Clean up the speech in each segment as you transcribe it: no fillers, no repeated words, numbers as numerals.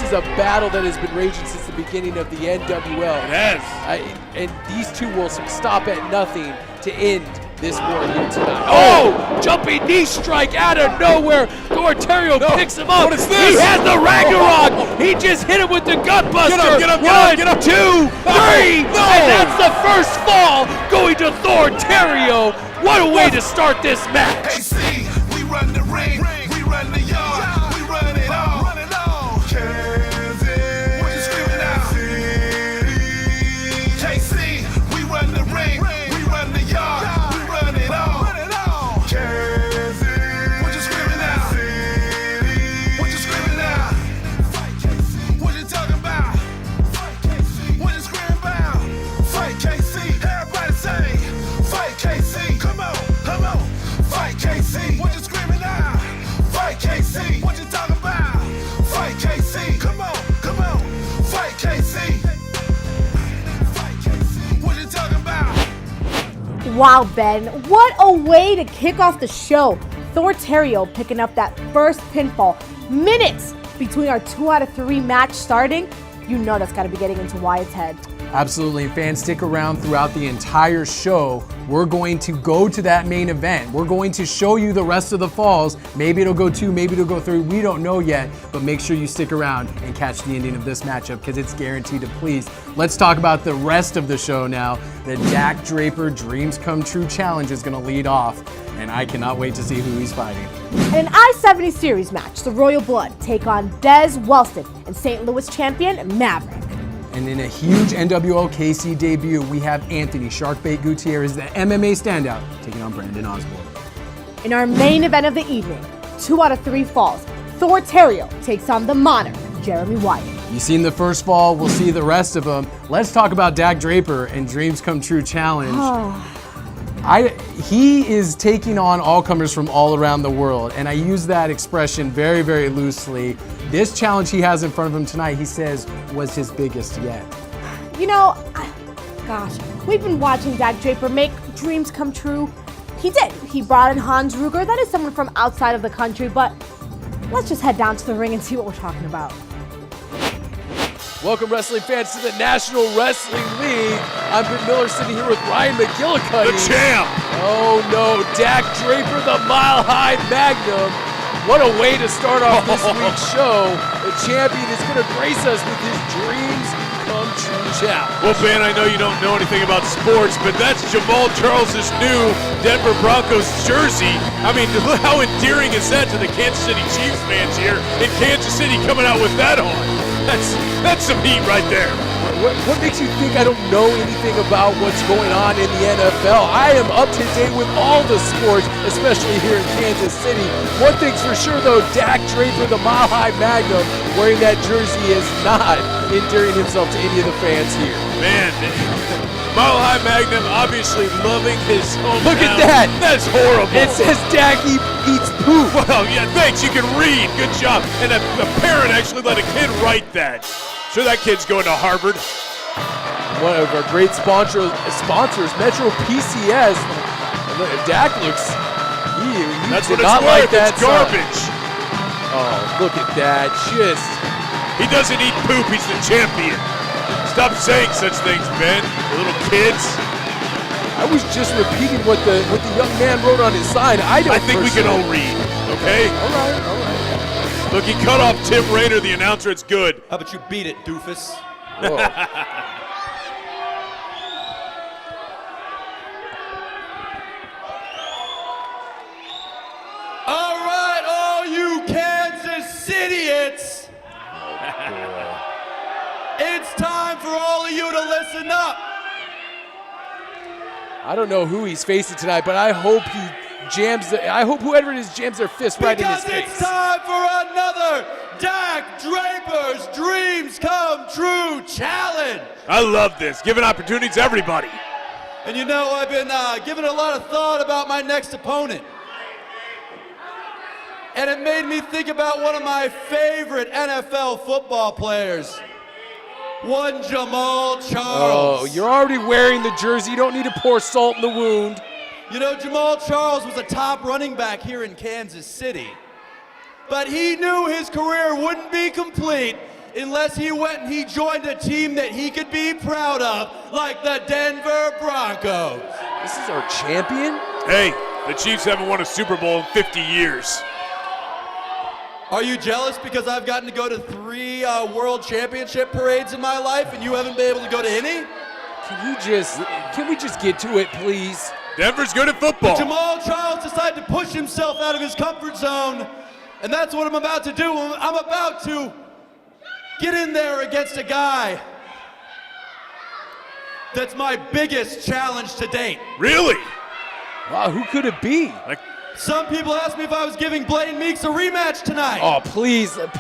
is a battle that has been raging since the beginning of the NWL. It has. And these two will stop at nothing to end this war here tonight. Oh! Jumping knee strike out of nowhere. Theriot picks him up. What is this? He has the Ragnarok. He just hit him with the gut buster. Get up, get up. 1, 2, 3. No. And that's the first fall going to Theriot. What a way to start this match. KC, we run the ring, we run the yard, we run it all. Kansas, what you screaming out? KC, we run the ring, we run the yard, we run it all. Kansas, what you screaming out? What you screaming out? What you talking about? What you screaming about? Fight KC, everybody say, fight KC. Come on, fight KC. What you screaming out? Fight KC. What you talking about? Fight KC. Come on, fight KC. Fight KC. What you talking about? Wow, Ben, what a way to kick off the show. Theriot picking up that first pinfall. Minutes between our 2 out of 3 match starting. You know that's got to be getting into Wyatt's head. Absolutely, fans, stick around throughout the entire show. We're going to go to that main event. We're going to show you the rest of the falls. Maybe it'll go 2, maybe it'll go 3. We don't know yet, but make sure you stick around and catch the ending of this matchup because it's guaranteed to please. Let's talk about the rest of the show now. The Dak Draper Dreams Come True Challenge is going to lead off, and I cannot wait to see who he's fighting. In an I-70 Series match, the Royal Blood take on Wellston and St. Louis champion Maverick. And in a huge NWL KC debut, we have Anthony Sharkbait Gutierrez, the MMA standout, taking on Brandon Osborn. In our main event of the evening, 2 out of 3 falls, Theriot takes on the Monarch, Jeremy Wyatt. You've seen the first fall, we'll see the rest of them. Let's talk about Dak Draper and Dreams Come True Challenge. He is taking on all-comers from all around the world, and I use that expression very, very loosely. This challenge he has in front of him tonight, he says, was his biggest yet. You know, gosh, we've been watching Dak Draper make dreams come true. He did. He brought in Hans Ruger. That is someone from outside of the country, but let's just head down to the ring and see what we're talking about. Welcome, wrestling fans, to the National Wrestling League. I'm Ben Miller sitting here with Ryan McGillicuddy. The champ! Oh no, Dak Draper, the Mile High Magnum. What a way to start off this week's show. The champion is going to grace us with his Dreams Come True challenge. Well, Ben, I know you don't know anything about sports, but that's Jamal Charles' new Denver Broncos jersey. I mean, look how endearing is that to the Kansas City Chiefs fans here in Kansas City coming out with that on. That's some heat right there. What makes you think I don't know anything about what's going on in the NFL? I am up to date with all the sports, especially here in Kansas City. One thing's for sure, though, Dak Draper, the Mile High Magnum, wearing that jersey is not endearing himself to any of the fans here. Man, Mile High Magnum obviously loving his hometown. Look at that. That's horrible. It says Dak eats poop. Well, yeah, thanks. You can read. Good job. And a parent actually let a kid write that. Sure, that kid's going to Harvard. One of our great sponsors, Metro PCS. Dak looks, he That's did what it's not worth. like that. It's garbage. Oh, look at that. He doesn't eat poop. He's the champion. Stop saying such things, Ben. Little kids. I was just repeating what the young man wrote on his sign. I think we can all read, okay? All right. Look, he cut off Tim Raynor, the announcer. It's good. How about you beat it, doofus? All right, all you Kansas Cityites. It's time for all of you to listen up. I don't know who he's facing tonight, but I hope I hope whoever it is jams their fist right in his face. Because it's time for another Dak Draper's Dreams Come True Challenge. I love this. Giving opportunities to everybody. And you know, I've been giving a lot of thought about my next opponent. And it made me think about one of my favorite NFL football players. One Jamal Charles. Oh, you're already wearing the jersey. You don't need to pour salt in the wound. You know, Jamal Charles was a top running back here in Kansas City. But he knew his career wouldn't be complete unless he went and he joined a team that he could be proud of, like the Denver Broncos. This is our champion? Hey, the Chiefs haven't won a Super Bowl in 50 years. Are you jealous because I've gotten to go to 3 World Championship parades in my life and you haven't been able to go to any? Can we just get to it, please? Denver's good at football. Jamal Charles decided to push himself out of his comfort zone, and that's what I'm about to do. I'm about to get in there against a guy that's my biggest challenge to date. Really? Wow, who could it be? Some people asked me if I was giving Blaine Meeks a rematch tonight. Oh, please let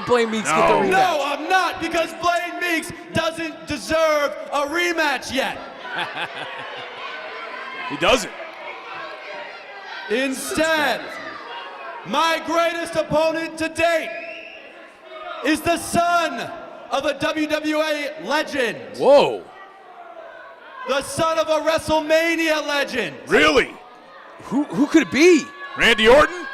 Blaine Meeks get the rematch. No, I'm not, because Blaine Meeks doesn't deserve a rematch yet. He doesn't. Instead, my greatest opponent to date is the son of a WWA legend. Whoa. The son of a WrestleMania legend. Really? Who could it be? Randy Orton?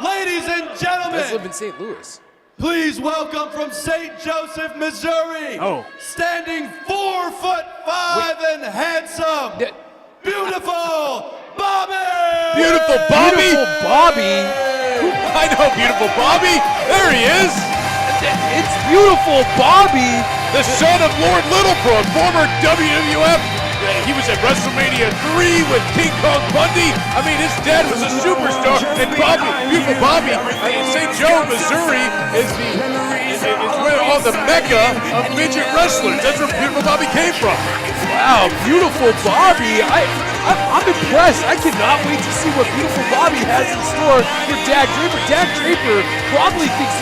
Ladies and Let's gentlemen, live in St. Louis. please welcome from St. Joseph, Missouri, standing 4'5" and handsome, beautiful Bobby! Beautiful Bobby? Beautiful Bobby? I know beautiful Bobby. There he is. It's beautiful Bobby. The son of Lord Littlebrook, former WWF. He was at WrestleMania 3 with King Kong Bundy. I mean, his dad was a superstar. And Bobby, beautiful Bobby, St. Joe, Missouri is where all the mecca of midget wrestlers. That's where beautiful Bobby came from. Wow, beautiful Bobby. I'm impressed. I cannot wait to see what beautiful Bobby has in store for Dak Draper. Dak Draper probably thinks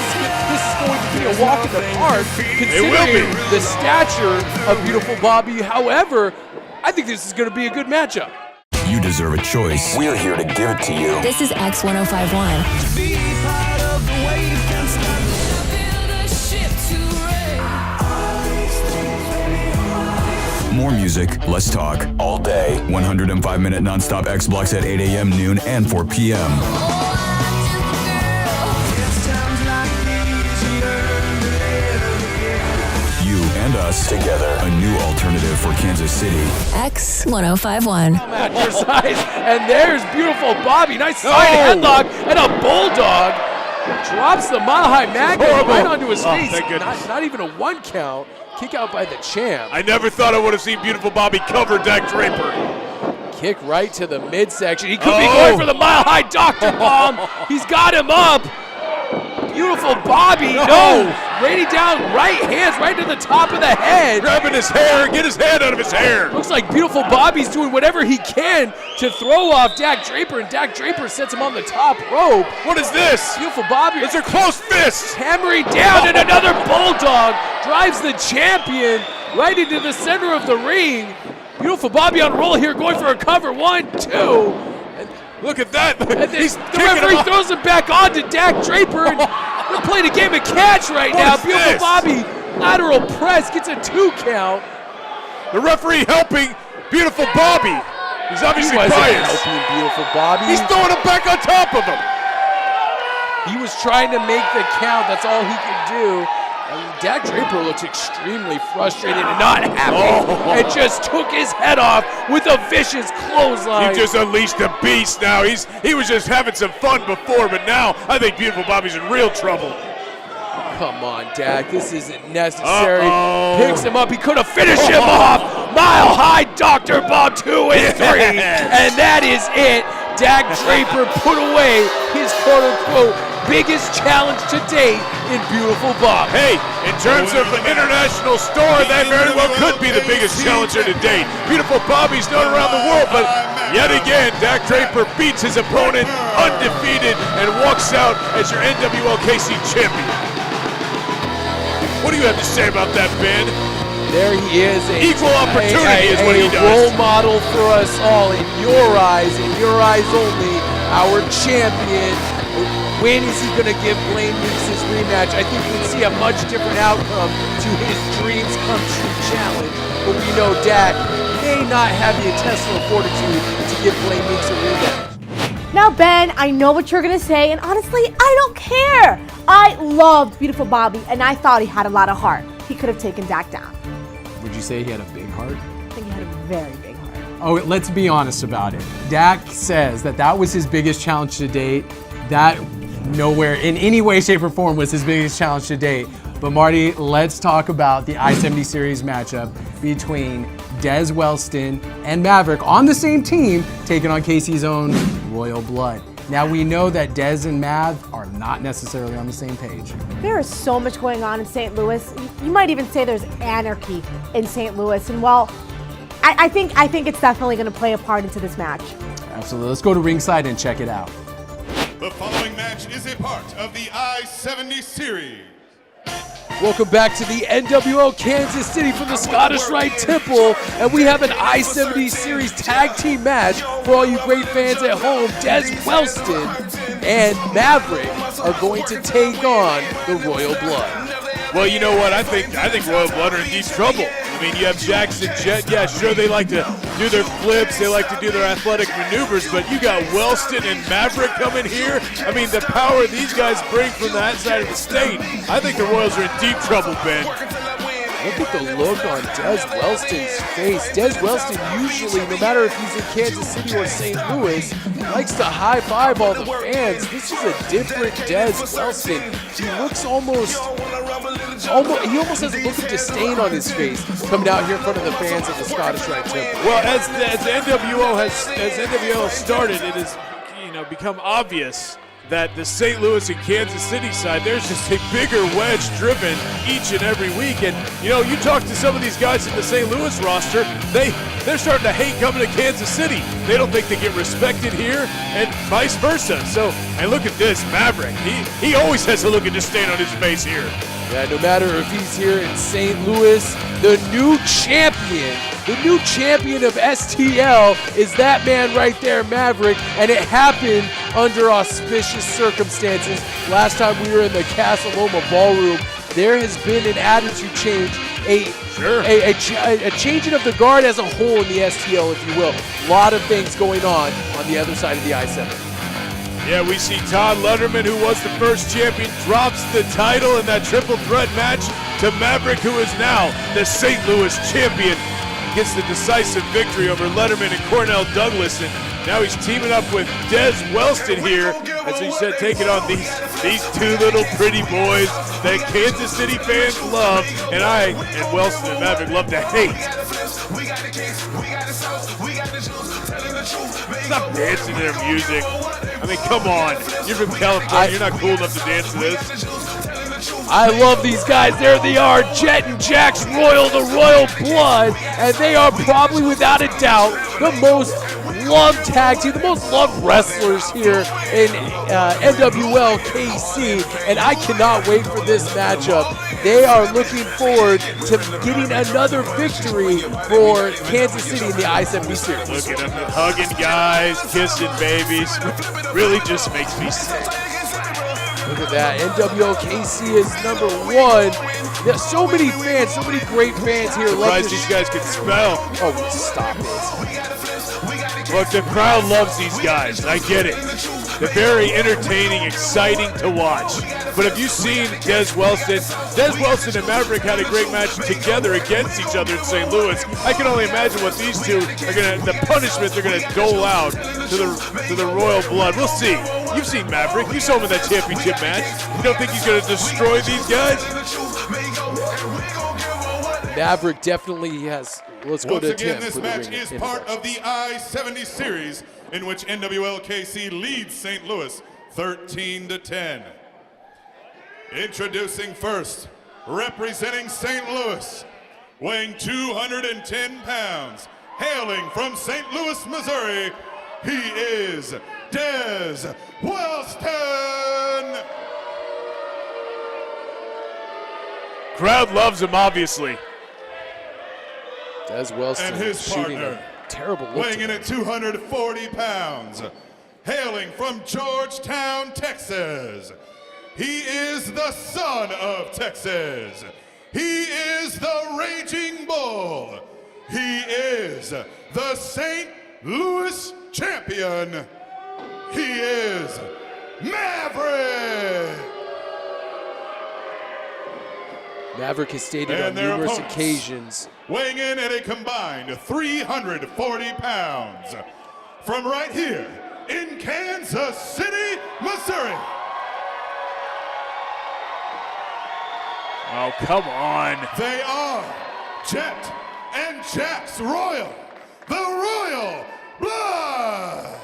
this is going to be a walk in the park, considering the stature of beautiful Bobby. However, I think this is going to be a good matchup. You deserve a choice. We're here to give it to you. This is X1051. More music, less talk, all day. 105-minute nonstop X blocks at 8 a.m., noon, and 4 p.m. You and us together. A new alternative for Kansas City. X1051. At your size, and there's beautiful Bobby. Nice side headlock and a bulldog. Drops the Mile High Magnum right onto his face. Thank goodness. Not even a 1 count. Kick out by the champ. I never thought I would have seen beautiful Bobby cover Dak Draper. Kick right to the midsection. He could be going for the Mile High Doctor Bomb. He's got him up. Beautiful Bobby. No. Raining down right hands right to the top of the head. Grabbing his hair. Get his head out of his hair. Looks like beautiful Bobby's doing whatever he can to throw off Dak Draper, and Dak Draper sets him on the top rope. What is this? Beautiful Bobby. Those are close fists. Hammering down, and another bulldog drives the champion right into the center of the ring. Beautiful Bobby on a roll here, going for a cover. 1, 2. Look at that. The referee throws him back on to Dak Draper. And they're playing a game of catch right now. Beautiful Bobby, lateral press, gets a 2 count. The referee helping beautiful Bobby. He's obviously He wasn't biased. helping beautiful Bobby. He's throwing him back on top of him. He was trying to make the count. That's all he could do. And Dak Draper looks extremely frustrated and not happy, and just took his head off with a vicious clothesline. He just unleashed a beast now. He was just having some fun before, but now I think beautiful Bobby's in real trouble. Come on, Dak. This isn't necessary. Picks him up. He could have finished him off. Mile High Dr. Bomb 2 and 3. And that is it. Dak Draper put away his quote-unquote biggest challenge to date in beautiful Bob. Hey, in terms of the international store, that very well could be the biggest challenger to date. Beautiful Bobby's known around the world, but yet again, Dak Draper beats his opponent undefeated and walks out as your NWL KC champion. What do you have to say about that, Ben? There he is. Equal opportunity is what he does. A role model for us all, in your eyes only, our champion. When is he going to give Blaine Meeks his rematch? I think we'd see a much different outcome to his dreams come true challenge. But we know Dak may not have the intestinal fortitude to give Blaine Meeks a rematch. Now Now, Ben, I know what you're going to say, and honestly, I don't care. I loved Beautiful Bobby, and I thought he had a lot of heart. He could have taken Dak down. Would you say he had a big heart? I think he had a very big heart. Oh, let's be honest about it. Dak says that was his biggest challenge to date. That nowhere in any way, shape, or form was his biggest challenge to date. But Marty, let's talk about the I-70 Series matchup between Des Wellston and Maverick on the same team, taking on KC's own Royal Blood. Now we know that Des and Mav are not necessarily on the same page. There is so much going on in St. Louis. You might even say there's anarchy in St. Louis. And well, I think it's definitely going to play a part into this match. Absolutely. Let's go to ringside and check it out. The following match is a part of the I-70 Series. Welcome back to the NWL Kansas City from the Scottish Rite Temple, and we have an I-70 Series tag team match for all you great fans at home. Des Wellston and Maverick are going to take on the Royal Blood. Well, you know what? I think Royal Blood are in deep trouble. I mean, you have Jackson Jett. Yeah, sure, they like to do their flips. They like to do their athletic maneuvers. But you got Wellston and Maverick coming here. I mean, the power these guys bring from that side of the state. I think the Royals are in deep trouble, Ben. Look at the look on Des Wellston's face. Des Wellston usually, no matter if he's in Kansas City or St. Louis, likes to high-five all the fans. This is a different Des Wellston. He looks almost he almost has a look of disdain on his face coming out here in front of the fans at the Scottish Rite Temple. Well, as NWL has started, it has become obvious that the St. Louis and Kansas City side, there's just a bigger wedge driven each and every week. And, you talk to some of these guys in the St. Louis roster, they're starting to hate coming to Kansas City. They don't think they get respected here, and vice versa. So, and look at this, Maverick. He always has a look of disdain on his face here. Yeah, no matter if he's here in St. Louis, the new champion of STL is that man right there, Maverick, and it happened under auspicious circumstances. Last time we were in the Casa Loma Ballroom, there has been an attitude change, a changing of the guard as a whole in the STL, if you will. A lot of things going on the other side of the I-70. Yeah, we see Todd Letterman, who was the first champion, drops the title in that triple threat match to Maverick, who is now the St. Louis champion. Gets the decisive victory over Letterman and Cornell Douglas, and now he's teaming up with Des Wellston here, as he said, taking on these two little pretty boys that Kansas City fans love, and Wellston and Maverick love to hate. Stop dancing to their music. I mean, come on. You're from California. You're not cool enough to dance to this. I love these guys. There they are, Jet and Jax Royal, the Royal Blood, and they are probably, without a doubt, the most loved tag team, the most loved wrestlers here in NWL KC, and I cannot wait for this matchup. They are looking forward to getting another victory for Kansas City in the I-70 Series. Look at them hugging guys, kissing babies. Really just makes me sick. Look at that. NWL KC is number one. There's so many fans, so many great fans here. Surprised these guys can spell. Oh, stop it. Look, the crowd loves these guys. I get it. They're very entertaining, exciting to watch. But have you seen Des Wellston? Des Wellston and Maverick had a great match together against each other in St. Louis. I can only imagine what these two are the punishment they're gonna dole out to the Royal Blood. We'll see. You've seen Maverick. You saw him in that championship match. You don't think he's gonna destroy these guys? Maverick definitely has. Let's go to Tim. Once again, this match is part of the I-70 Series, in which NWL KC leads St. Louis 13-10. Introducing first, representing St. Louis, weighing 210 pounds, hailing from St. Louis, Missouri, he is Des Wellston! Crowd loves him, obviously. Des Wellston and his shooting partner, a terrible look. weighing in at 240 pounds, hailing from Georgetown, Texas. He is the son of Texas. He is the Raging Bull. He is the St. Louis champion. he is Maverick. Maverick has stated And on their numerous opponents, occasions. weighing in at a combined 340 pounds, from right here in Kansas City, Missouri. Oh, come on. They are Jet and Jax Royal, the Royal Blood.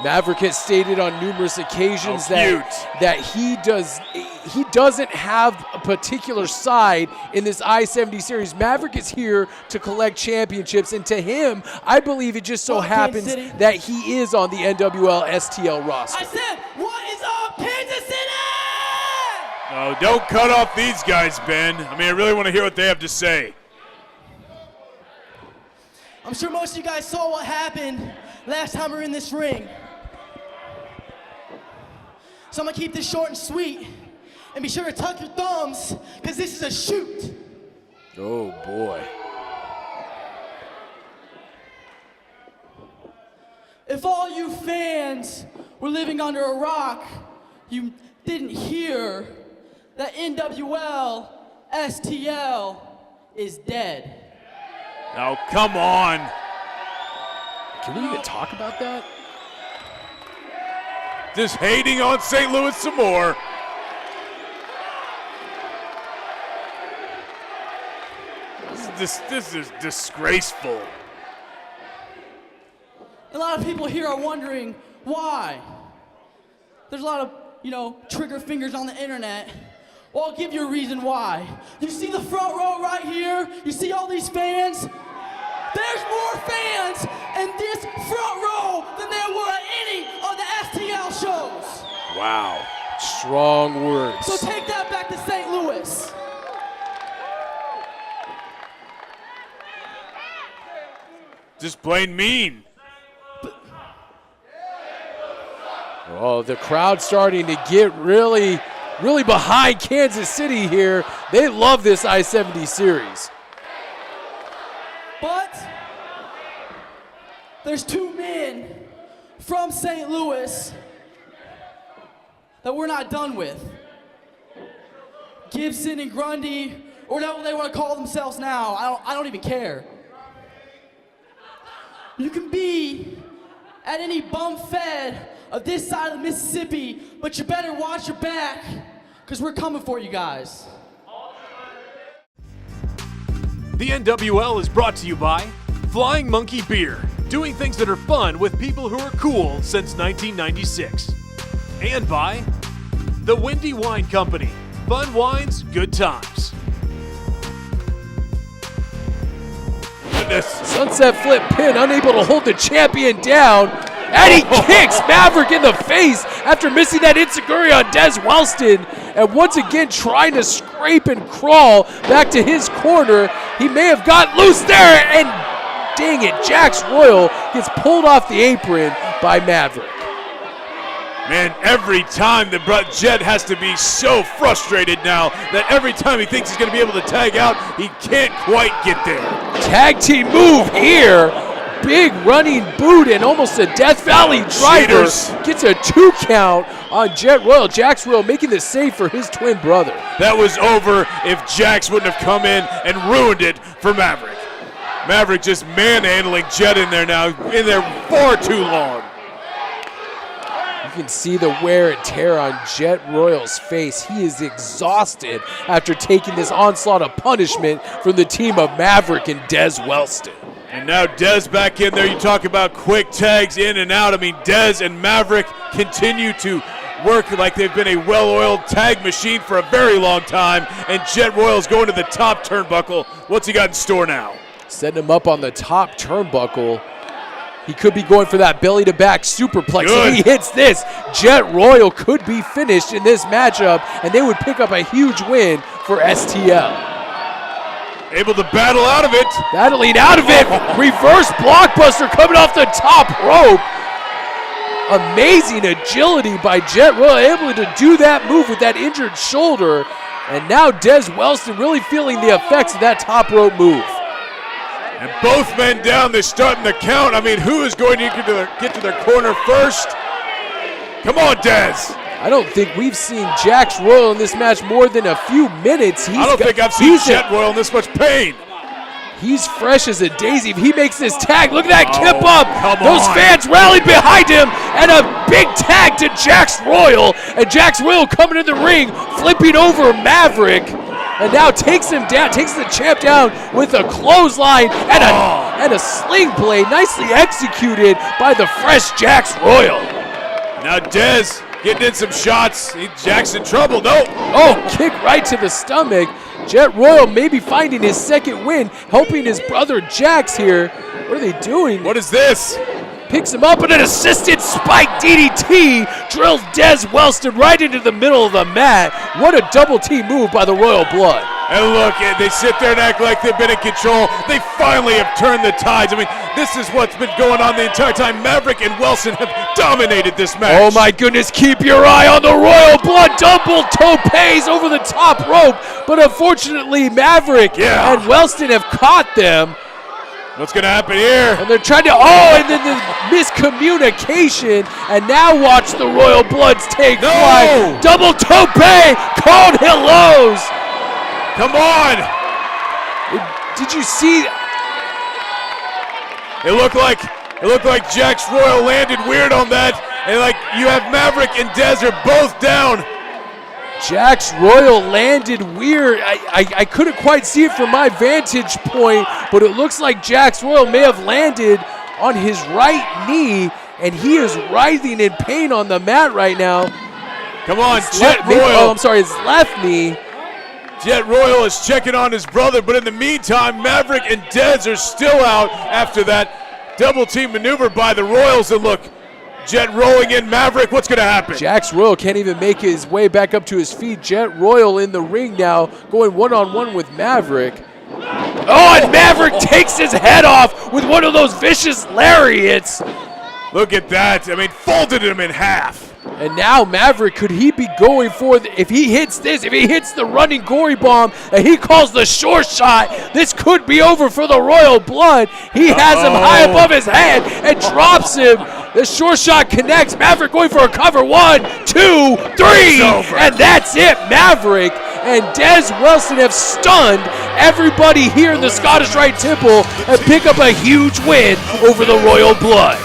Maverick has stated on numerous occasions that he doesn't have a particular side in this I-70 series. Maverick is here to collect championships, and to him, I believe it just so happens that he is on the NWL STL roster. I said, what is up, Kansas City? Oh, don't cut off these guys, Ben. I mean, I really want to hear what they have to say. I'm sure most of you guys saw what happened last time we were in this ring. So I'm gonna keep this short and sweet, and be sure to tuck your thumbs, because this is a shoot. Oh boy. If all you fans were living under a rock, you didn't hear that NWL STL is dead. Oh, come on. Can we even talk about that? Just hating on St. Louis some more. This is disgraceful. A lot of people here are wondering why. There's a lot of, trigger fingers on the internet. Well, I'll give you a reason why. You see the front row right here? You see all these fans? There's more fans in this front row than there were at any of the STL shows. Wow. Strong words. So take that back to St. Louis. Just plain mean. Oh, the crowd starting to get really behind Kansas City here. They love this I-70 series. But there's two men from St. Louis that we're not done with. Gibson and Grundy, or whatever they want to call themselves now. I don't even care. You can be at any bum fed of this side of the Mississippi, but you better watch your back, because we're coming for you guys. The NWL is brought to you by Flying Monkey Beer, doing things that are fun with people who are cool since 1996. And by the Windy Wine Company, fun wines, good times. Goodness. Sunset flip pin, unable to hold the champion down. And he kicks Maverick in the face after missing that enziguri on Wellston. And once again trying to scrape and crawl back to his corner. He may have got loose there, and dang it, Jax Royal gets pulled off the apron by Maverick. Man, every time the Jet has to be so frustrated now that every time he thinks he's going to be able to tag out, he can't quite get there. Tag team move here. Big running boot and almost a Death Valley driver. Gets a 2 count on Jet Royal. Jax Royal making the save for his twin brother. That was over if Jax wouldn't have come in and ruined it for Maverick. Maverick just manhandling Jet in there now, in there far too long. You can see the wear and tear on Jet Royal's face. He is exhausted after taking this onslaught of punishment from the team of Maverick and Wellston. And now Dez back in there. You talk about quick tags in and out. I mean, Dez and Maverick continue to work like they've been a well-oiled tag machine for a very long time. And Jet Royal's going to the top turnbuckle. What's he got in store now? Setting him up on the top turnbuckle. He could be going for that belly-to-back superplex. If he hits this, Jet Royal could be finished in this matchup, and they would pick up a huge win for STL. Able to battle out of it. Battling out of it. Reverse blockbuster coming off the top rope. Amazing agility by Jet Royal, able to do that move with that injured shoulder. And now Wellston really feeling the effects of that top rope move. And both men down, they're starting the count. I mean, who is going to get to their corner first? Come on, Dez. I don't think we've seen Jax Royal in this match more than a few minutes. I don't think I've seen Jet Royal in this much pain. He's fresh as a daisy. If he makes this tag, look at that kip up. come Those on. fans rallied behind him, and a big tag to Jax Royal. And Jax Royal coming in the ring, flipping over Maverick, and now takes him down, takes the champ down with a clothesline and a sling blade, nicely executed by the fresh Jax Royal. Now Dez getting in some shots. Jack's in trouble. No. Oh, kick right to the stomach. Jet Royal maybe finding his second win, helping his brother Jax here. What are they doing? What is this? Picks him up, and an assisted spike DDT drills Dez Wellston right into the middle of the mat. What a double T move by the Royal Blood. And look, they sit there and act like they've been in control. They finally have turned the tides. I mean, this is what's been going on the entire time. Maverick and Wellston have dominated this match. Oh my goodness, keep your eye on the Royal Blood. Double topes over the top rope. But unfortunately, Maverick and Wellston have caught them. What's going to happen here? And they're trying to, and then the miscommunication. And now watch the Royal Bloods take flight. Double tope called hellos. Come on! Did you see? It looked like Jax Royal landed weird on that, and like you have Maverick and Dez are both down. Jax Royal landed weird. I couldn't quite see it from my vantage point, but it looks like Jax Royal may have landed on his right knee, and he is writhing in pain on the mat right now. Come on, Jet Royal. Oh, I'm sorry, his left knee. Jet Royal is checking on his brother, but in the meantime, Maverick and Dez are still out after that double team maneuver by the Royals. And look, Jet rolling in Maverick. What's going to happen? Jax Royal can't even make his way back up to his feet. Jet Royal in the ring now, going one-on-one with Maverick. Oh, and Maverick takes his head off with one of those vicious lariats. Look at that. I mean, folded him in half. And now Maverick, could he be going for, if he hits the running gory bomb and he calls the short shot, this could be over for the Royal Blood. He has him high above his head and drops him. The short shot connects. Maverick going for a cover. 1, 2, 3. And that's it. Maverick and Dez Wellston have stunned everybody here in the Scottish Rite Temple and pick up a huge win over the Royal Blood.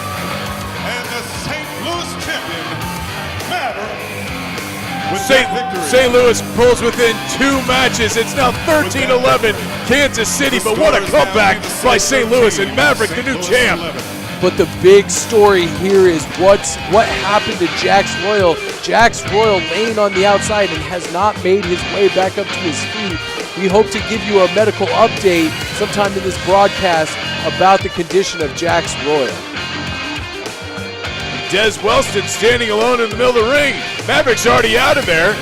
St. Louis pulls within 2 matches. It's now 13-11 Kansas City, but what a comeback by St. Louis and Maverick, the new champ. But the big story here is what happened to Jax Royal. Jax Royal laying on the outside and has not made his way back up to his feet. We hope to give you a medical update sometime in this broadcast about the condition of Jax Royal. Dez Wellston standing alone in the middle of the ring. Maverick's already out of there.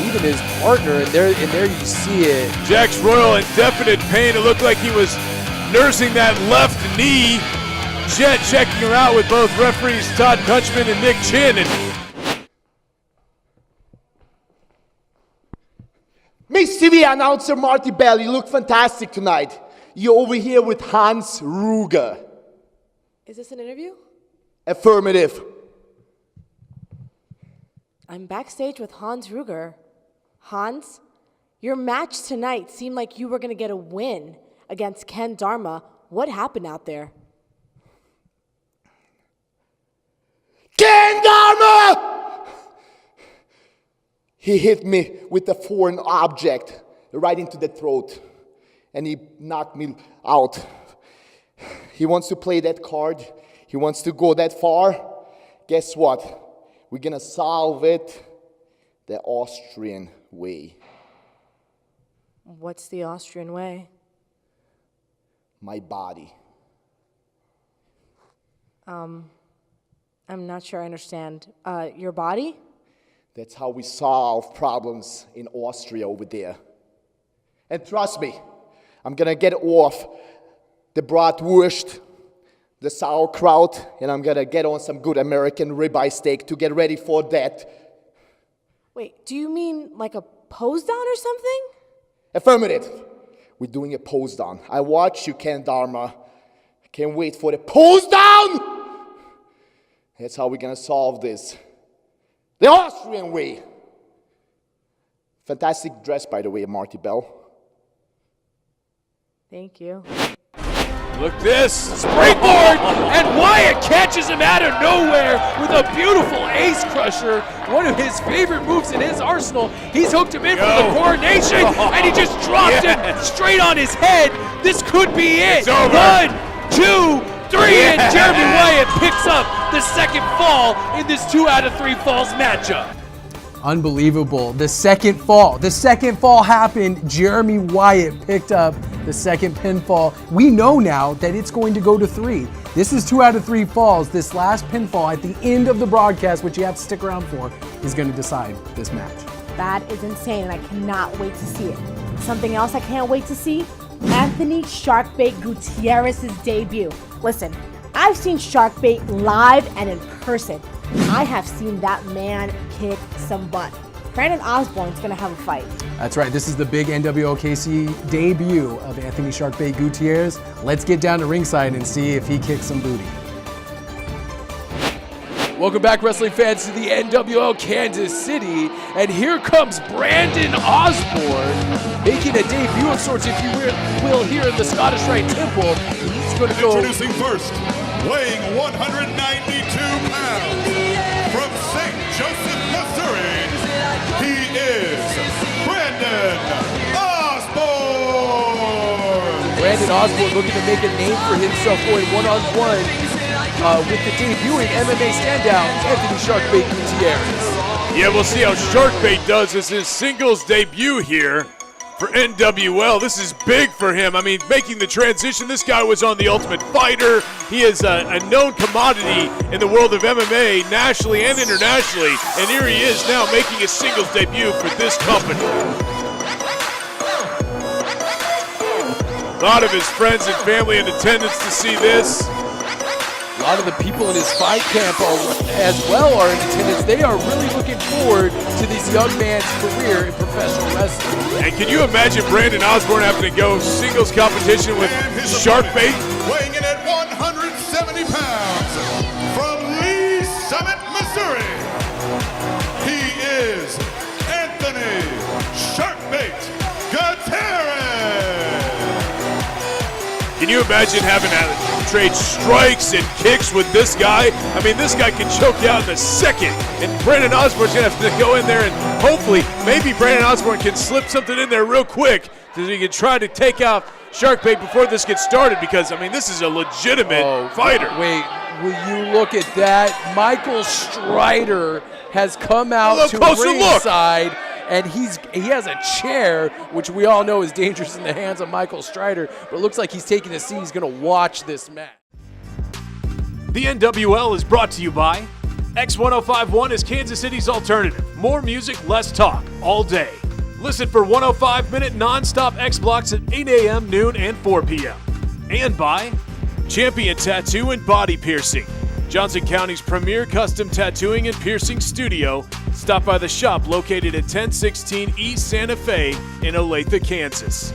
Even his partner, and there you see it. Jax Royal in definite pain. It looked like he was nursing that left knee. Jet checking her out with both referees Todd Kunchman and Nick Chin. Miss TV announcer Marty Bell, you look fantastic tonight. You're over here with Hans Ruger. Is this an interview? Affirmative. I'm backstage with Hans Ruger. Hans, your match tonight seemed like you were going to get a win against Ken Dharma. What happened out there? Ken Dharma! He hit me with a foreign object right into the throat, and he knocked me out. He wants to play that card. He wants to go that far. Guess what? We're going to solve it the Austrian way. What's the Austrian way? My body. I'm not sure I understand. Your body? That's how we solve problems in Austria over there. And trust me, I'm going to get off the bratwurst, the sauerkraut, and I'm going to get on some good American ribeye steak to get ready for that. Wait, do you mean like a pose down or something? Affirmative. We're doing a pose down. I watch you, Ken Dharma. I can't wait for the pose down! That's how we're gonna solve this. The Austrian way. Fantastic dress, by the way, Marty Bell. Thank you. Look this. Springboard, and Wyatt catches him out of nowhere with a beautiful ace crusher. One of his favorite moves in his arsenal. He's hooked him in for the coronation, and he just dropped him straight on his head. This could be it. It's over. 1, 2, 3, and Jeremy Wyatt picks up the second fall in this 2 out of 3 falls matchup. Unbelievable. The second fall happened. Jeremy Wyatt picked up the second pinfall. We know now that it's going to go to 3. This is 2 out of 3 falls. This last pinfall at the end of the broadcast, which you have to stick around for, is going to decide this match. That is insane, and I cannot wait to see it. Something else I can't wait to see? Anthony Sharkbait Gutierrez's debut. Listen, I've seen Sharkbait live and in person. I have seen that man kick some butt. Brandon Osborn's gonna have a fight. That's right. This is the big NWL debut of Anthony Sharkbait Gutierrez. Let's get down to ringside and see if he kicks some booty. Welcome back, wrestling fans, to the NWL Kansas City. And here comes Brandon Osborn, making a debut of sorts, if you will, here in the Scottish Rite Temple. He's going to go. Introducing first, weighing 192 pounds, from St. Joseph, Missouri, he is Brandon Osborn. Brandon Osborn looking to make a name for himself, going one-on-one with the debuting MMA standout, Anthony Sharkbait Gutierrez. Yeah, we'll see how Sharkbait does as his singles debut here for NWL. This is big for him. I mean, making the transition. This guy was on The Ultimate Fighter. He is a known commodity in the world of MMA, nationally and internationally. And here he is now making his singles debut for this company. A lot of his friends and family in attendance to see this. A lot of the people in his fight camp as well are in attendance. They are really looking forward to this young man's career in professional wrestling. And can you imagine Brandon Osborn having to go singles competition with Sharkbait? Weighing in at 170 pounds, from Lee Summit, Missouri, he is Anthony Sharkbait Gutierrez. Can you imagine having to trade strikes and kicks with this guy? I mean, this guy can choke you out in a second. And Brandon Osborn's going to have to go in there and hopefully, maybe Brandon Osborn can slip something in there real quick so he can try to take out Sharkbait before this gets started, because, I mean, this is a legitimate fighter. Wait, will you look at that? Michael Strider has come out to ringside. And he has a chair, which we all know is dangerous in the hands of Michael Strider, but it looks like he's taking a seat. He's going to watch this match. The NWL is brought to you by X1051 is Kansas City's alternative. More music, less talk, all day. Listen for 105-minute non-stop X blocks at 8 a.m., noon, and 4 p.m. And by Champion Tattoo and Body Piercing, Johnson County's premier custom tattooing and piercing studio. Stop by the shop located at 1016 East Santa Fe in Olathe, Kansas.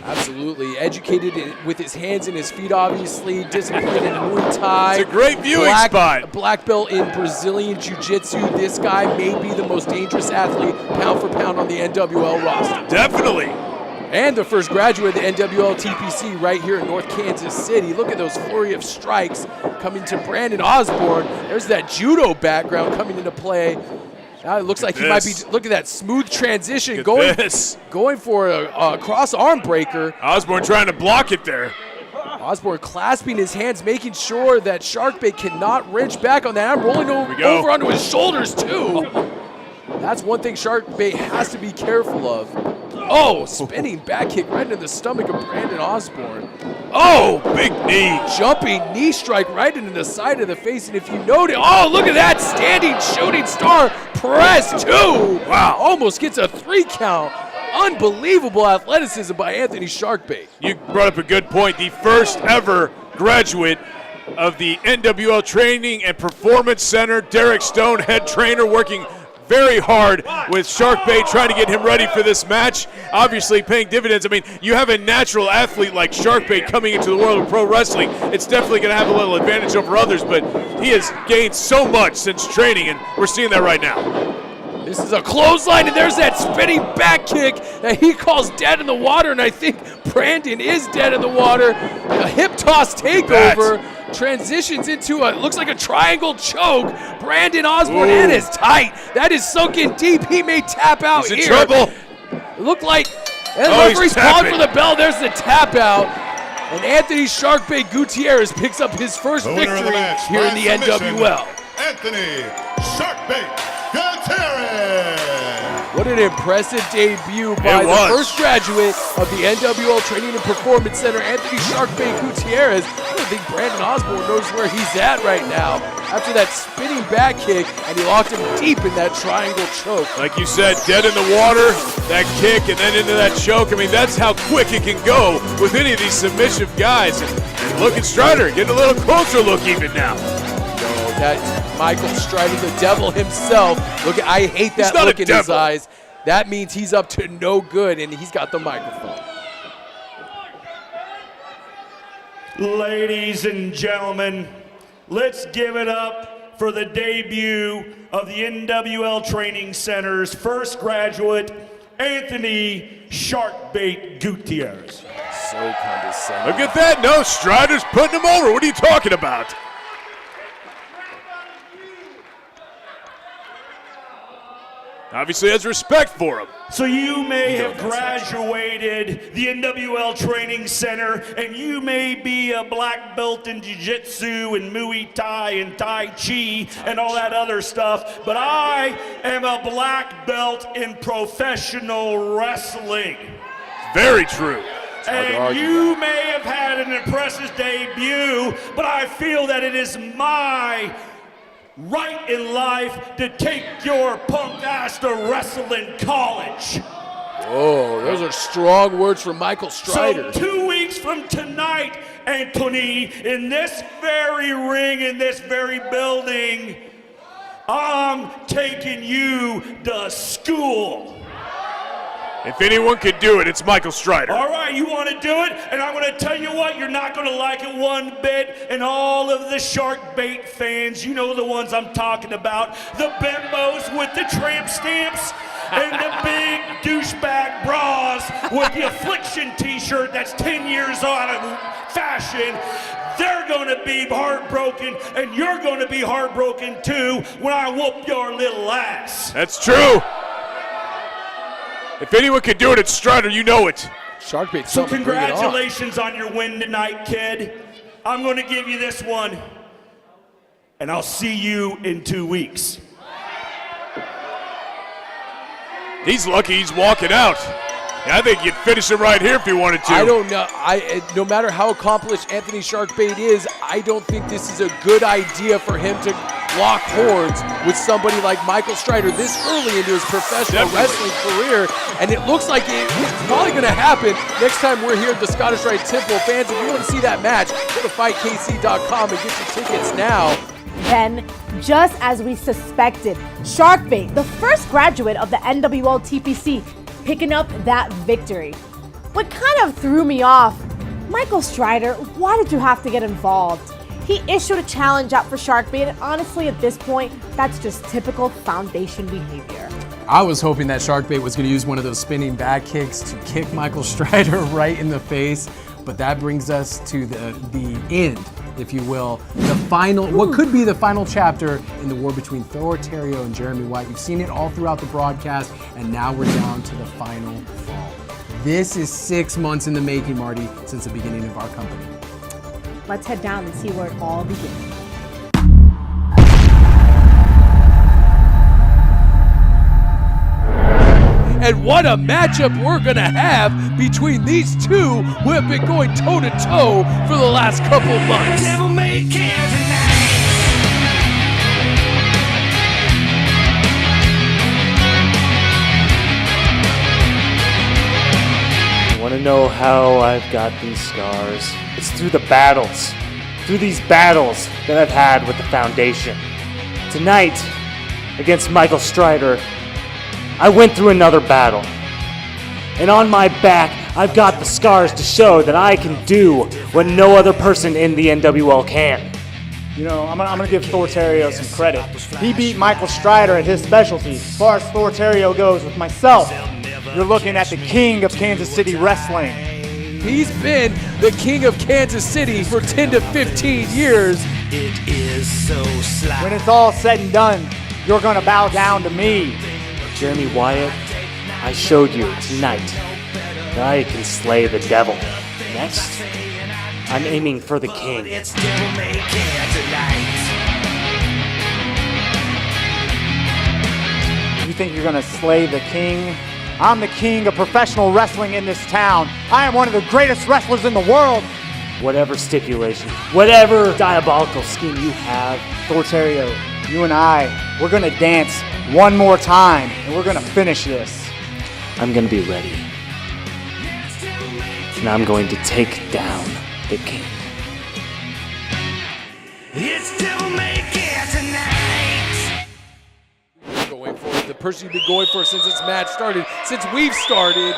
Absolutely. Educated with his hands and his feet, obviously. Disciplined in Muay Thai. It's a great viewing spot. Black belt in Brazilian Jiu-Jitsu. This guy may be the most dangerous athlete, pound for pound, on the NWL roster. Definitely. And the first graduate of the NWL TPC right here in North Kansas City. Look at those flurry of strikes coming to Brandon Osborn. There's that judo background coming into play. Now it looks like he might be, look at that smooth transition, going for a cross arm breaker. Osborn trying to block it there. Osborn clasping his hands, making sure that Sharkbait cannot wrench back on that. I'm rolling over onto his shoulders too. That's one thing Sharkbait has to be careful of. Oh, spinning back kick right into the stomach of Brandon Osborn. Oh, big knee. Jumping knee strike right into the side of the face. And if you notice, oh, look at that standing shooting star press too. Wow. Almost gets a 3 count. Unbelievable athleticism by Anthony Sharkbait. You brought up a good point. The first ever graduate of the NWL Training and Performance Center, Derek Stone, head trainer, working very hard with Sharkbait trying to get him ready for this match. Obviously paying dividends. I mean, you have a natural athlete like Sharkbait coming into the world of pro wrestling. It's definitely going to have a little advantage over others, but he has gained so much since training, and we're seeing that right now. This is a clothesline, and there's that spinning back kick that he calls dead in the water, and I think Brandon is dead in the water. A hip toss takeover transitions into looks like a triangle choke. Brandon Osborn in is tight. That is sunken deep. He may tap out He's in here. trouble. It looked like, and the referee's calling for the bell. There's the tap out. And Anthony Sharkbait Gutierrez picks up his first victory here in the NWL. Anthony Sharkbait Gutierrez. What an impressive debut by the first graduate of the NWL Training and Performance Center, Anthony Sharkbait Gutierrez. I don't think Brandon Osborn knows where he's at right now after that spinning back kick, and he locked him deep in that triangle choke. Like you said, dead in the water, that kick, and then into that choke. I mean, that's how quick it can go with any of these submissive guys. And look at Strider, getting a little closer look even now. That's Michael Strider, the devil himself. Look, I hate that look in his eyes. That means he's up to no good, and he's got the microphone. Ladies and gentlemen, let's give it up for the debut of the NWL Training Center's first graduate, Anthony Sharkbait Gutierrez. So condescending. Look at that. No, Strider's putting him over. What are you talking about? Obviously has respect for him. So you may have graduated the NWL Training Center, and you may be a black belt in Jiu-Jitsu and Muay Thai and Tai Chi and all that other stuff, but I am a black belt in professional wrestling. Very true. And you may have had an impressive debut, but I feel that it is my right in life to take your punk ass to wrestling college. Oh, those are strong words from Michael Strider. So 2 weeks from tonight, Anthony, in this very ring, in this very building, I'm taking you to school. If anyone could do it, it's Michael Strider. All right, you want to do it? And I'm going to tell you what, you're not going to like it one bit. And all of the Sharkbait fans, you know the ones I'm talking about. The bimbos with the tramp stamps and the big douchebag bras with the Affliction t-shirt that's 10 years out of fashion. They're going to be heartbroken, and you're going to be heartbroken too when I whoop your little ass. That's true. If anyone could do it, it's Strider. You know it. Sharkbait. So congratulations on your win tonight, kid. I'm going to give you this one, and I'll see you in 2 weeks. He's lucky he's walking out. Yeah, I think you'd finish him right here if you wanted to. I don't know. No matter how accomplished Anthony Sharkbait is, I don't think this is a good idea for him to lock horns with somebody like Michael Strider this early into his professional wrestling career. And it looks like it's probably going to happen next time we're here at the Scottish Rite Temple. Fans, if you want to see that match, go to fightkc.com and get your tickets now. Then, just as we suspected, Sharkbait, the first graduate of the NWL TPC, picking up that victory. What kind of threw me off, Michael Strider, why did you have to get involved? He issued a challenge out for Sharkbait, and honestly, at this point, that's just typical Foundation behavior. I was hoping that Sharkbait was going to use one of those spinning back kicks to kick Michael Strider right in the face, but that brings us to the end, if you will, the final, what could be the final chapter in the war between Thor, Theriot, and Jeremy Wyatt. You've seen it all throughout the broadcast, and now we're down to the final fall. This is 6 months in the making, Marty, since the beginning of our company. Let's head down and see where it all begins. And what a matchup we're going to have between these two who have been going toe-to-toe for the last couple months. Want to know how I've got these scars? It's through the battles. Through these battles that I've had with the Foundation. Tonight, against Michael Strider, I went through another battle. And on my back, I've got the scars to show that I can do what no other person in the NWL can. You know, I'm gonna give Thor Theriot some credit. He beat Michael Strider at his specialty. As far as Thor Theriot goes, with myself, you're looking at the king of Kansas City wrestling. He's been the king of Kansas City for 10 to 15 years. When it's all said and done, you're gonna bow down to me. Jeremy Wyatt, I showed you tonight that I can slay the devil. Next, I'm aiming for the king. You think you're gonna slay the king? I'm the king of professional wrestling in this town. I am one of the greatest wrestlers in the world. Whatever stipulation, whatever diabolical scheme you have, Thor Theriot, you and I, we're gonna dance one more time, and we're gonna finish this. I'm gonna be ready. And I'm going to take down the king. It's devil may care tonight. Going for it, the person you've been going for since this match started, since we've started,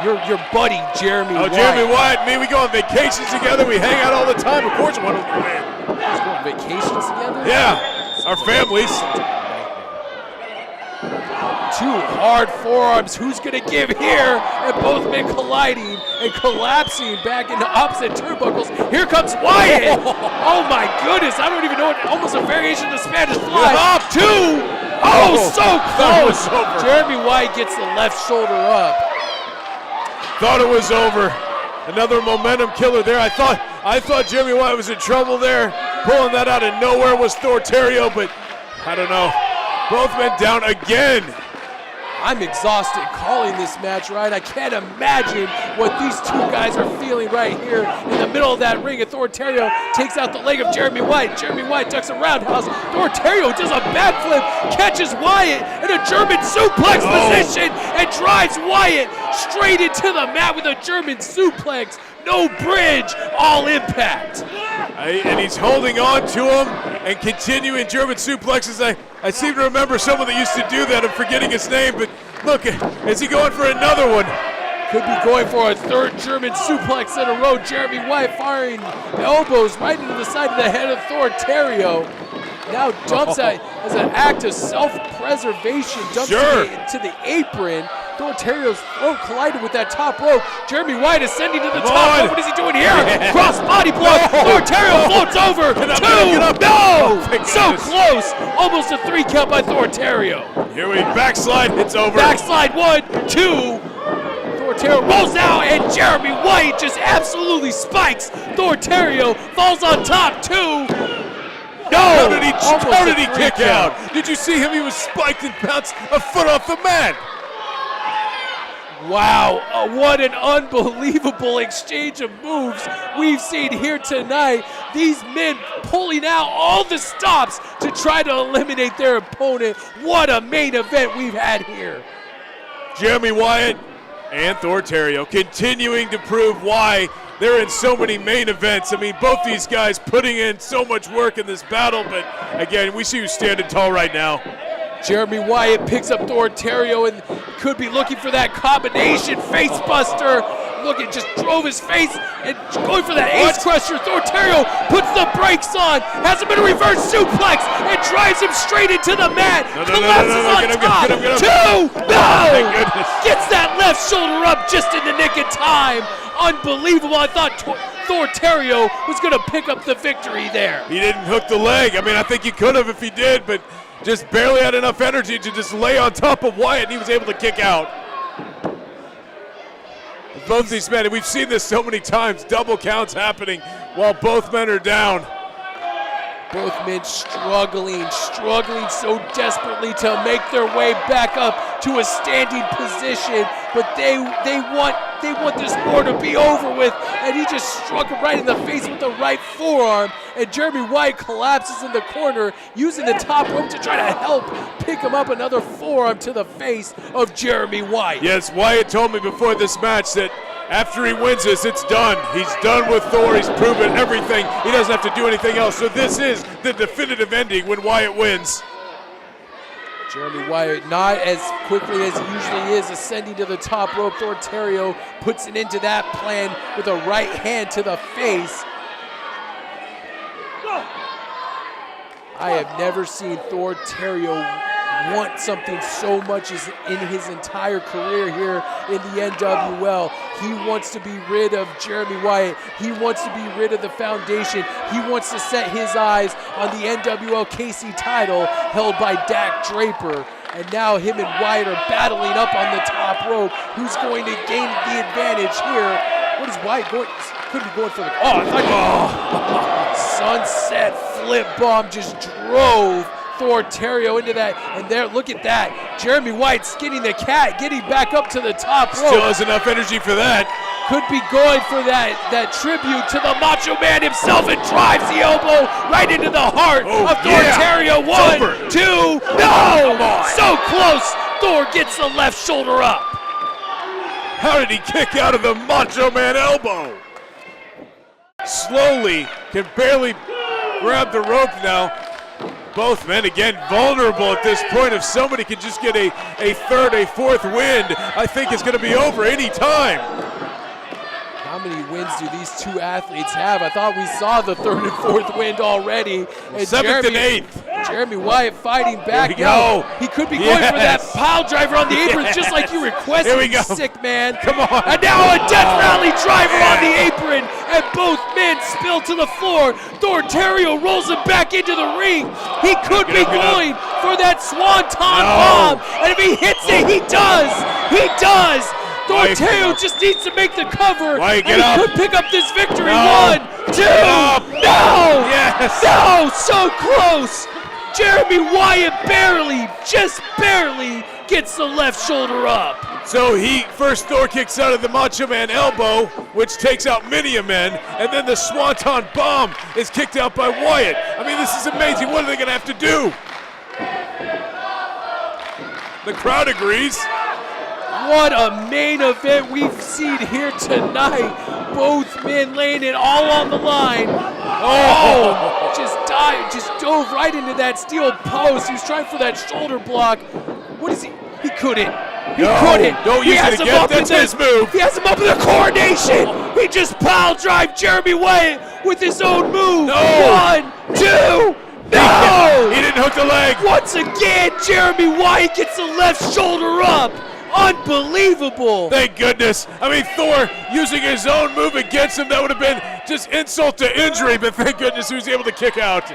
your buddy, Jeremy Wyatt. Jeremy Wyatt and me, we go on vacations together, we hang out all the time, of course I want to win. You guys go on vacations together? Yeah, our families. Two hard forearms, who's gonna give here? And both men colliding and collapsing back into opposite turnbuckles. Here comes Wyatt! Oh my goodness, I don't even know what, almost a variation of the Spanish fly. Up two! Oh, so close! Jeremy Wyatt gets the left shoulder up. Thought it was over. Another momentum killer there. I thought Jeremy Wyatt was in trouble there. Pulling that out of nowhere was Thor Theriot, but I don't know. Both men down again. I'm exhausted calling this match, right? I can't imagine what these two guys are feeling right here in the middle of that ring. And Thor Theriot takes out the leg of Jeremy Wyatt. Jeremy Wyatt ducks a roundhouse. Thor Theriot does a backflip, catches Wyatt in a German suplex position, and drives Wyatt straight into the mat with a German suplex. No bridge, all impact. And he's holding on to him and continuing German suplexes. I seem to remember someone that used to do that. I'm forgetting his name, but look, is he going for another one? Could be going for a third German suplex in a row. Jeremy Wyatt firing elbows right into the side of the head of Thor Theriot. Now dumps out as an act of self-preservation, dumps to the apron. Thor Theriot's throat collided with that top rope. Jeremy Wyatt ascending to the top rope. What is he doing here? Cross body blow. Thor Theriot floats over. Two. No! So close. Almost a 3 count by Thor Theriot. Here we backslide. It's over. Backslide 1, 2. Thor Theriot rolls out, and Jeremy Wyatt just absolutely spikes. Thor Theriot falls on top. 2. No! How did he kick out? Did you see him? He was spiked and bounced a foot off the mat. Wow, what an unbelievable exchange of moves we've seen here tonight. These men pulling out all the stops to try to eliminate their opponent. What a main event we've had here. Jeremy Wyatt and Thor Theriot continuing to prove why they're in so many main events. I mean, both these guys putting in so much work in this battle, but again, we see who's standing tall right now. Jeremy Wyatt picks up Thor Theriot and could be looking for that combination face buster. Look, it just drove his face and going for that ace crusher. Thor Theriot puts the brakes on, has him in a reverse suplex and drives him straight into the mat. Collapses on top. Get him. 2. No! Gets that left shoulder up just in the nick of time. Unbelievable. I thought Thor Theriot was going to pick up the victory there. He didn't hook the leg. I mean, I think he could have if he did, but just barely had enough energy to just lay on top of Wyatt, and he was able to kick out. Both these men, and we've seen this so many times, double counts happening while both men are down. Both men struggling so desperately to make their way back up to a standing position, but they want this war to be over with, and he just struck him right in the face with the right forearm, and Jeremy Wyatt collapses in the corner, using the top rope to try to help pick him up. Another forearm to the face of Jeremy Wyatt. Yes, Wyatt told me before this match that after he wins this, it's done. He's done with Thor. He's proven everything. He doesn't have to do anything else. So this is the definitive ending when Wyatt wins. Jeremy Wyatt, not as quickly as he usually is, ascending to the top rope. Theriot puts it into that plan with a right hand to the face. I have never seen Theriot want something so much as in his entire career here in the NWL. He wants to be rid of Jeremy Wyatt. He wants to be rid of the foundation. He wants to set his eyes on the NWL KC title held by Dak Draper. And now him and Wyatt are battling up on the top rope. Who's going to gain the advantage here? What is Wyatt going? Could be going for the, sunset flip bomb just drove Theriot into that, and there, look at that. Jeremy Wyatt skinning the cat, getting back up to the top rope. Still has enough energy for that. Could be going for that tribute to the Macho Man himself, and drives the elbow right into the heart of Theriot. One, two, no! So close. Thor gets the left shoulder up. How did he kick out of the Macho Man elbow? Slowly, can barely grab the rope now. Both men, again, vulnerable at this point. If somebody can just get a third, a fourth wind, I think it's going to be over any time. How many wins do these two athletes have? I thought we saw the third and fourth wind already. And Seventh and eighth. Jeremy Wyatt fighting back. Here we go. He could be going for that pile driver on the apron, just like you requested. Here we go. Sick man. Come on. And now a Death Rally driver on the apron, and both men spill to the floor. Theriot rolls him back into the ring. He could be going for that swanton bomb, and if he hits it, he does. He does. Theriot just needs to make the cover, and he could pick up this victory. One, two, no! Yes! No, so close! Jeremy Wyatt barely, just barely, gets the left shoulder up. So Thor kicks out of the Macho Man elbow, which takes out many a men, and then the Swanton Bomb is kicked out by Wyatt. I mean, this is amazing. What are they gonna have to do? The crowd agrees. What a main event we've seen here tonight. Both men laying it all on the line. Oh, just dove right into that steel post. He was trying for that shoulder block. What is he? He couldn't. He couldn't. Don't use it again. That's his move. He has him up in the coronation. He just pile drive Jeremy Wyatt with his own move. No. 1, 2. No! He didn't hook the leg. Once again, Jeremy Wyatt gets the left shoulder up. Unbelievable. Thank goodness. I mean, Thor using his own move against him, that would have been just insult to injury, but thank goodness he was able to kick out.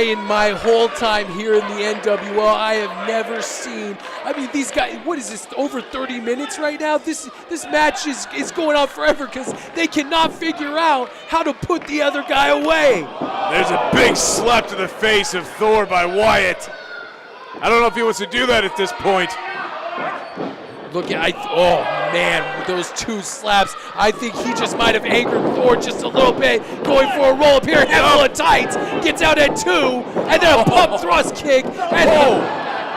In my whole time here in the NWL, I have never seen, I mean, these guys, what is this, over 30 minutes right now? This match is going on forever because they cannot figure out how to put the other guy away. There's a big slap to the face of Thor by Wyatt. I don't know if he wants to do that at this point. Look at, oh man, with those two slaps, I think he just might have angered Thor just a little bit. Going for a roll up here, handful of tights, gets out at 2, and then a pump thrust kick, and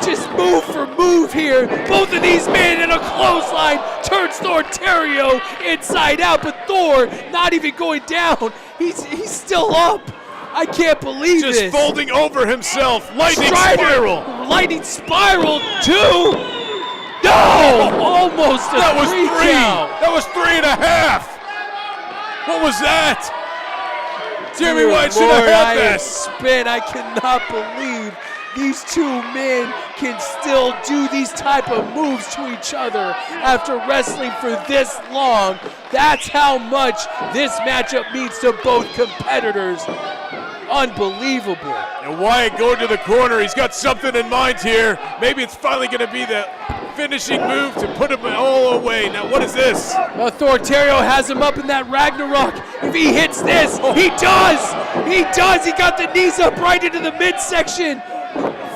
just move for move here. Both of these men in a clothesline turns Theriot inside out, but Thor not even going down. He's still up. I can't believe this. Just folding over himself. Lightning spiral. Lightning spiral, 2. No! Almost a that was 3. Count. That was 3.5. What was that? Jeremy Wyatt should have had that. Spin. I cannot believe these two men can still do these type of moves to each other after wrestling for this long. That's how much this matchup means to both competitors. Unbelievable. And Wyatt going to the corner. He's got something in mind here. Maybe it's finally going to be the finishing move to put him all away. Now, what is this? Theriot has him up in that Ragnarok. If he hits this, he does. He does. He got the knees up right into the midsection.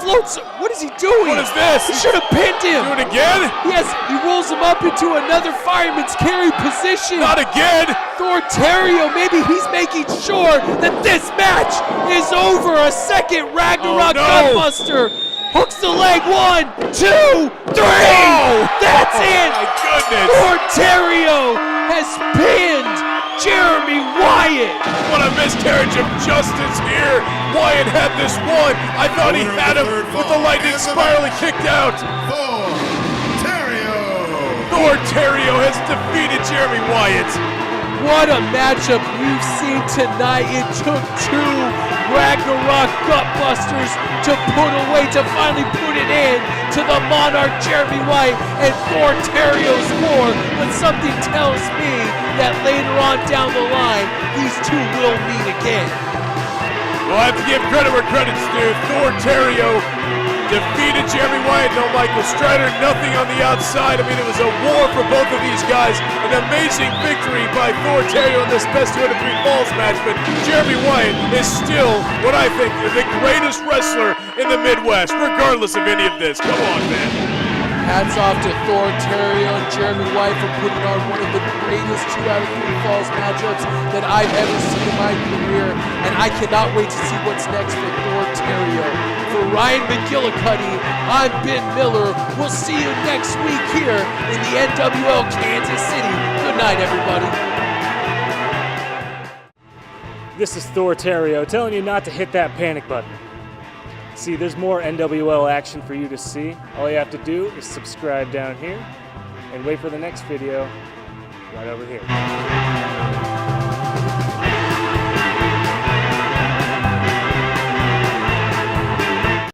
Floats. What is he doing? What is this? He should have pinned him. Do it again? Yes, he rolls him up into another fireman's carry position. Not again. Theriot, maybe he's making sure that this match is over. A second Ragnarok Gunbuster. Hooks the leg. 1, 2, 3. That's it. My goodness. Theriot has pinned Jeremy Wyatt. Wyatt. What a miscarriage of justice here. Wyatt had this one. I thought he had him with the lightning spiral. He kicked out. Thor Theriot has defeated Jeremy Wyatt. What a matchup we've seen tonight. It took two Ragnarok gutbusters to put away, to finally put it in to the Monarch Jeremy Wyatt and Thor Theriot's war. But something tells me that later on down the line, these two will meet again. Well, I have to give credit where credit's due. Thor Theriot defeated Jeremy Wyatt, no Michael Strider, nothing on the outside. I mean, it was a war for both of these guys. An amazing victory by Thor Theriot in this best 2 out of 3 falls match, but Jeremy Wyatt is still what I think is the greatest wrestler in the Midwest, regardless of any of this. Come on, man. Hats off to Thor Theriot and Jeremy Wyatt for putting on one of the greatest 2 out of 3 falls matchups that I've ever seen in my career, and I cannot wait to see what's next for Thor Theriot. For Ryan McGillicuddy, I'm Ben Miller. We'll see you next week here in the NWL Kansas City. Good night, everybody. This is Thor Theriot telling you not to hit that panic button. See, there's more NWL action for you to see. All you have to do is subscribe down here and wait for the next video right over here.